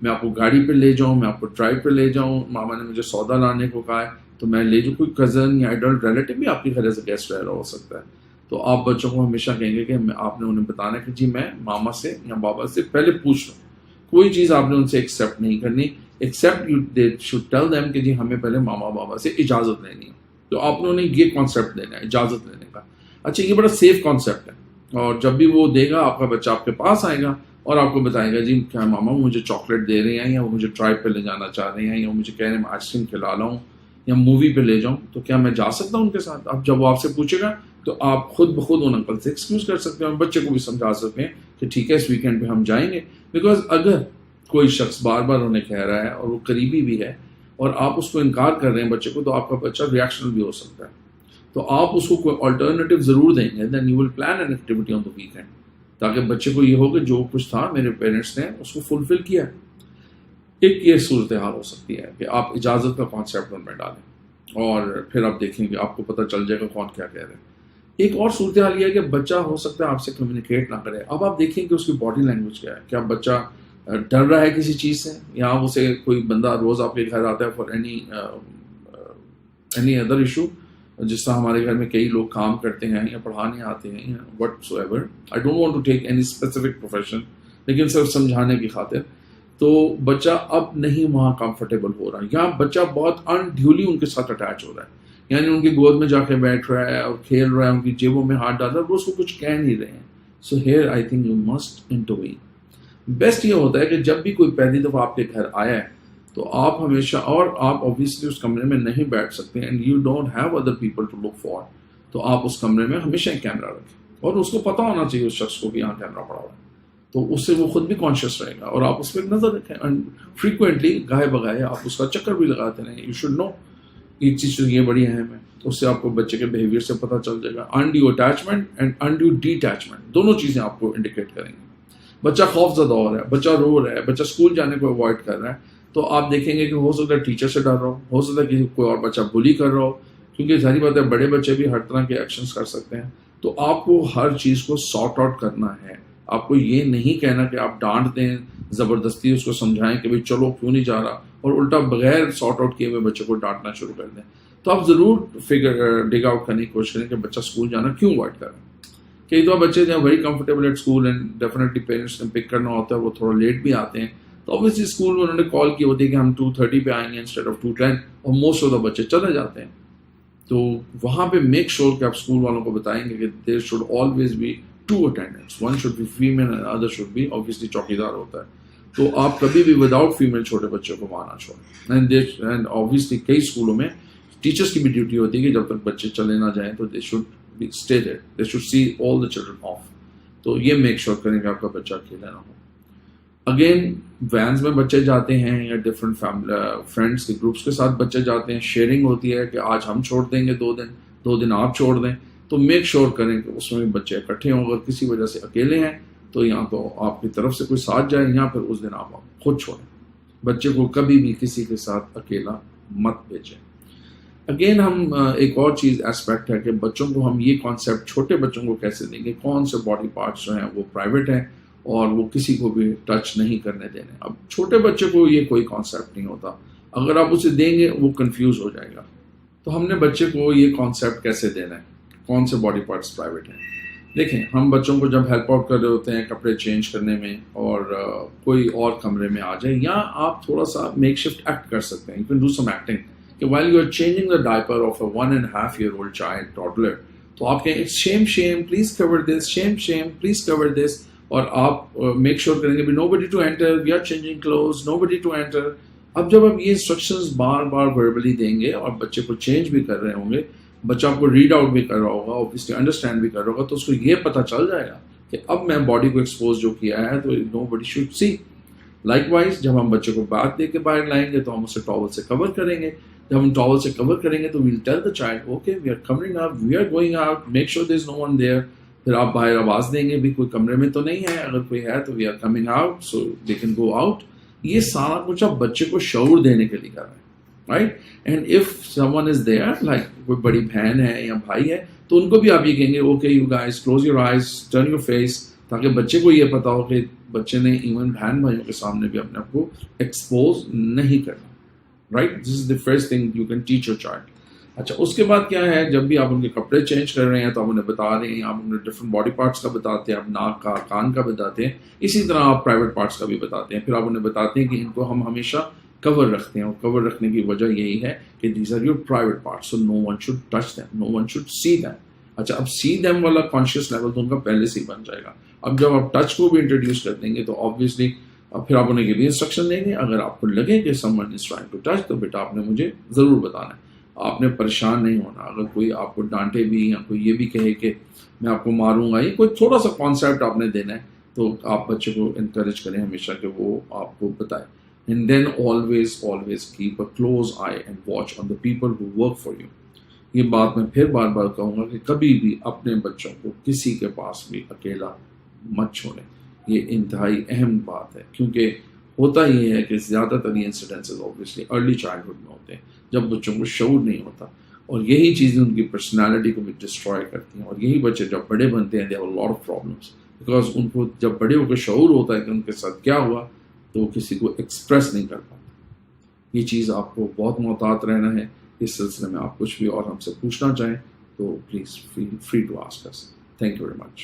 میں آپ کو گاڑی پہ لے جاؤں, میں آپ کو ڈرائیو پہ لے جاؤں, ماما نے مجھے سودا لانے کو کہا ہے تو میں لے جاؤں. کوئی کزن یا ایڈلٹ ریلیٹیو بھی آپ کے گھر سے گیسٹ رہ رہا ہو سکتا ہے, تو آپ بچوں کو ہمیشہ کہیں گے کہ آپ نے انہیں بتانا کہ جی میں ماما سے یا بابا سے پہلے پوچھ لوں. کوئی چیز آپ نے ان سے ایکسیپٹ نہیں کرنی, accept they should tell them کہ جی ہمیں پہلے ماما بابا سے اجازت لینی ہے. تو آپ نے انہیں یہ کانسیپٹ دینا ہے اجازت لینے کا. اچھا یہ بڑا سیف کانسیپٹ ہے, اور جب بھی وہ دے گا آپ کا بچہ آپ کے پاس آئے گا اور آپ کو بتائے گا جی کیا ماما مجھے چاکلیٹ دے رہے ہیں, یا وہ مجھے ڈرائیو پہ لے جانا چاہ رہے ہیں, یا مجھے کہہ رہے ہیں آئس کریم کھلا لاؤں یا مووی پہ لے جاؤں, تو کیا میں جا سکتا ہوں ان کے ساتھ. اب جب وہ آپ سے پوچھے گا تو آپ خود بخود ان انکل سے ایکسکیوز کر سکتے ہیں, اور بچے کو بھی سمجھا سکتے ہیں کہ ٹھیک ہے اس ویکینڈ پہ ہم جائیں گے. بیکاز اگر کوئی شخص بار بار انہیں کہہ رہا ہے اور وہ قریبی بھی ہے اور آپ اس کو انکار کر رہے ہیں بچے کو, تو آپ کا بچہ ریئیکشنل بھی ہو سکتا ہے. تو آپ اس کو کوئی آلٹرنیٹیو ضرور دیں گے. Then you will plan any activity on the weekend, تاکہ بچے کو یہ ہو کہ جو کچھ تھا میرے پیرنٹس نے اس کو فلفل کیا. ایک یہ صورتحال ہو سکتی ہے کہ آپ اجازت کا کانسیپٹ ان میں ڈالیں اور پھر آپ دیکھیں گے آپ کو پتہ چل جائے گا کون کیا کہہ رہے ہیں. ایک اور صورتحال یہ ہے کہ بچہ ہو سکتا ہے آپ سے کمیونیکیٹ نہ کرے. اب آپ دیکھیں کہ اس کی باڈی لینگویج کیا ہے. کیا بچہ ڈر رہا ہے کسی چیز سے, یا اسے کوئی بندہ روز آپ کے گھر آتا ہے فار اینی ادر ایشو, جس طرح ہمارے گھر میں کئی لوگ کام کرتے ہیں یا پڑھانے آتے ہیں یا whatsoever. I don't want to take any specific profession, لیکن صرف سمجھانے کی خاطر. تو بچہ اب نہیں وہاں کمفرٹیبل ہو رہا ہے, یا بچہ بہت انڈیولی ان کے ساتھ اٹیچ ہو رہا ہے, یعنی ان کی گود میں جا کے بیٹھ رہا ہے اور کھیل رہا ہے, ان کی جیبوں میں ہاتھ ڈال رہا ہے, وہ اس کو کچھ کہہ نہیں رہے ہیں. So here I think you must intervene. Best یہ ہوتا ہے کہ جب بھی کوئی پہلی دفعہ آپ کے گھر آیا ہے تو آپ ہمیشہ, اور آپ اوبیسلی اس کمرے میں نہیں بیٹھ سکتے and you don't have other people to look for, تو آپ اس کمرے میں ہمیشہ ایک کیمرہ رکھیں, اور اس کو پتہ ہونا چاہیے اس شخص کو کہ یہاں کیمرہ پڑا ہوا ہے, تو اس سے وہ خود بھی کانشیس رہے گا, اور آپ اس پہ ایک نظر رکھیں. اینڈ فریکوینٹلی گاہے بغائے آپ اس کا چکر بھی لگاتے رہیں. یو شوڈ نو ایک چیز تو یہ بڑی اہم ہے, اس سے آپ کو بچے کے بیہیویئر سے پتہ چل جائے گا. Undue attachment and undue detachment دونوں چیزیں آپ کو انڈیکیٹ کریں گے. بچہ خوف زدہ ہو رہا ہے, بچہ رو رہا ہے, بچہ اسکول جانے کو اوائڈ کر رہا ہے, تو آپ دیکھیں گے کہ ہو سکتا ہے ٹیچر سے ڈر رہا ہو سکتا ہے کہ کوئی اور بچہ بلی کر رہا ہو, کیونکہ ظاہری بات ہے بڑے بچے بھی ہر طرح کے ایکشنز کر سکتے ہیں. تو آپ کو ہر چیز کو سارٹ آؤٹ کرنا ہے. آپ کو یہ نہیں کہنا کہ آپ ڈانٹ دیں, زبردستی اس کو سمجھائیں کہ بھائی چلو کیوں نہیں جا رہا, اور الٹا بغیر سارٹ آؤٹ کیے ہوئے بچے کو ڈانٹنا شروع کر دیں. تو آپ ضرور ڈگ آؤٹ کرنے کی کوشش کریں کہ بچہ اسکول جانا کیوں اوائڈ کر رہا ہے. کئی دفعہ بچے جو very comfortable at school and definitely parents نے پک کرنا ہوتا ہے, وہ تھوڑا لیٹ بھی آتے ہیں, تو اوبیسلی اسکول میں انہوں نے کال کی ہوتی ہے کہ ہم 2:30 پہ آئیں گے انسٹیڈ آف 2:10, اور موسٹ آف دا بچے چلے جاتے ہیں. تو وہاں پہ میک شیور کہ آپ اسکول والوں کو بتائیں گے کہ there should always be 2 attendants, one should be female and other should be obviously چوکیدار ہوتا ہے, تو آپ کبھی بھی وداؤٹ فیمیل چھوٹے بچوں کو وہاں نہ چھوڑیں. اینڈ اوبیسلی کئی اسکولوں میں ٹیچرس کی بھی ڈیوٹی ہوتی ہے کہ جب تک بچے چلے نہ جائیں تو they should stay there, they should see all the children off. تو یہ میک شیور کریں کہ آپ کا بچہ اکیلا نہ ہو. اگین وینز میں بچے جاتے ہیں یا ڈفرینٹ فرینڈس کے گروپس کے ساتھ بچے جاتے ہیں, شیئرنگ ہوتی ہے کہ آج ہم چھوڑ دیں گے 2 دن آپ چھوڑ دیں, تو میک شیور کریں کہ اس میں بھی بچے اکٹھے ہوں. اگر کسی وجہ سے اکیلے ہیں تو یا تو آپ کی طرف سے کوئی ساتھ جائے, یا پھر اس دن آپ خود چھوڑیں. بچے کو کبھی بھی کسی کے ساتھ اکیلا مت بھیجیں. اگین ہم ایک اور چیز اسپیکٹ ہے کہ بچوں کو ہم یہ کانسیپٹ چھوٹے بچوں کو کیسے دیں گے, کون سے باڈی پارٹس جو ہیں وہ پرائیویٹ ہیں اور وہ کسی کو بھی ٹچ نہیں کرنے دینے. اب چھوٹے بچے کو یہ کوئی کانسیپٹ نہیں ہوتا, اگر آپ اسے دیں گے وہ کنفیوز ہو جائے گا. تو ہم نے بچے کو یہ کانسیپٹ کیسے دینا ہے, کون سے باڈی پارٹس پرائیویٹ ہیں. دیکھیں ہم بچوں کو جب ہیلپ آؤٹ کر رہے ہوتے ہیں کپڑے چینج کرنے میں, اور کوئی اور کمرے میں آ جائے, یا آپ تھوڑا سا میک شفٹ ایکٹ کر سکتے ہیں, you can do some acting, کہ while you are changing the diaper of a 1.5-year-old child, toddler, تو آپ کہیں shame, please cover this, shame, please cover this, اور آپ میک شیور کریں گے بھی nobody to enter, we are changing clothes, nobody to enter. اب جب آپ یہ انسٹرکشنز بار بار وربلی دیں گے اور بچے کو چینج بھی کر رہے ہوں گے, بچہ آپ کو ریڈ آؤٹ بھی کر رہا ہوگا, obviously انڈرسٹینڈ بھی کر رہا ہوگا, تو اس کو یہ پتہ چل جائے گا کہ اب میں باڈی کو ایکسپوز جو کیا ہے تو nobody should see. Like wise جب ہم بچے کو بات دے کے باہر لائیں گے تو ہم اسے ٹاول سے کور کریں گے. جب ہم ٹاول سے کور کریں گے تو we'll tell the child okay we are covering up, we are going out, make sure there is no one there. پھر آپ باہر آواز دیں گے بھی کوئی کمرے میں تو نہیں ہے, اگر کوئی ہے تو we are coming out so they can go out. یہ سارا کچھ آپ بچے کو شعور دینے کے لیے کر رہے ہیں, right. And if some one is there, like کوئی بڑی بہن ہے یا بھائی ہے, تو ان کو بھی آپ یہ کہیں گے okay you guys close your eyes, turn your face, تاکہ بچے کو یہ پتا ہو کہ بچے نے ایون بہن بھائیوں کے سامنے بھی اپنے آپ کو ایکسپوز نہیں کرنا. Right, this is the first thing you can teach your child. اچھا, اس کے بعد کیا ہے, جب بھی آپ ان کے کپڑے چینج کر رہے ہیں تو آپ انہیں بتا رہے ہیں, آپ انہیں ڈفرنٹ باڈی پارٹس کا بتاتے ہیں, آپ ناک کا, کان کا بتاتے ہیں, اسی طرح آپ پرائیویٹ پارٹس کا بھی بتاتے ہیں. پھر آپ انہیں بتاتے ہیں کہ ان کو ہم ہمیشہ کور رکھتے ہیں, اور کور رکھنے کی وجہ یہی ہے کہ these are your private parts, so no one should touch them, no one should see them. اچھا, اب سی دیم والا کانشیس لیول تو ان کا پہلے سے ہی بن جائے گا. اب جب آپ ٹچ کو بھی انٹروڈیوس کر دیں گے تو آبویسلی پھر آپ انہیں یہ بھی انسٹرکشن دیں گے, اگر آپ کو لگے کہ someone is trying to touch تو بیٹا آپ نے مجھے ضرور بتانا ہے, آپ نے پریشان نہیں ہونا. اگر کوئی آپ کو ڈانٹے بھی یا کوئی یہ بھی کہے کہ میں آپ کو ماروں گا, یہ کوئی تھوڑا سا کانسیپٹ آپ نے دینا ہے, تو آپ بچے کو انکریج کریں ہمیشہ کہ وہ آپ کو بتائے. And then always keep a close eye and watch on the people who work for you. یہ بات میں پھر بار بار کہوں گا کہ کبھی بھی اپنے بچوں کو کسی کے پاس بھی اکیلا مت چھوڑیں. یہ انتہائی اہم بات ہے, کیونکہ ہوتا یہ ہے کہ زیادہ تر یہ انسیڈنسز آبویسلی ارلی چائلڈہڈ میں ہوتے ہیں, جب بچوں کو شعور نہیں ہوتا, اور یہی چیزیں ان کی پرسنالٹی کو بھی ڈسٹروائے کرتی ہیں. اور یہی بچے جب بڑے بنتے ہیں they have a lot of problems, because ان کو جب بڑے ہو کے شعور ہوتا ہے کہ ان کے ساتھ کیا ہوا تو کسی کو ایکسپریس نہیں کر پاتے. یہ چیز آپ کو بہت محتاط رہنا ہے. اس سلسلے میں آپ کچھ بھی اور ہم سے پوچھنا چاہیں تو please feel free to ask us. Thank you very much.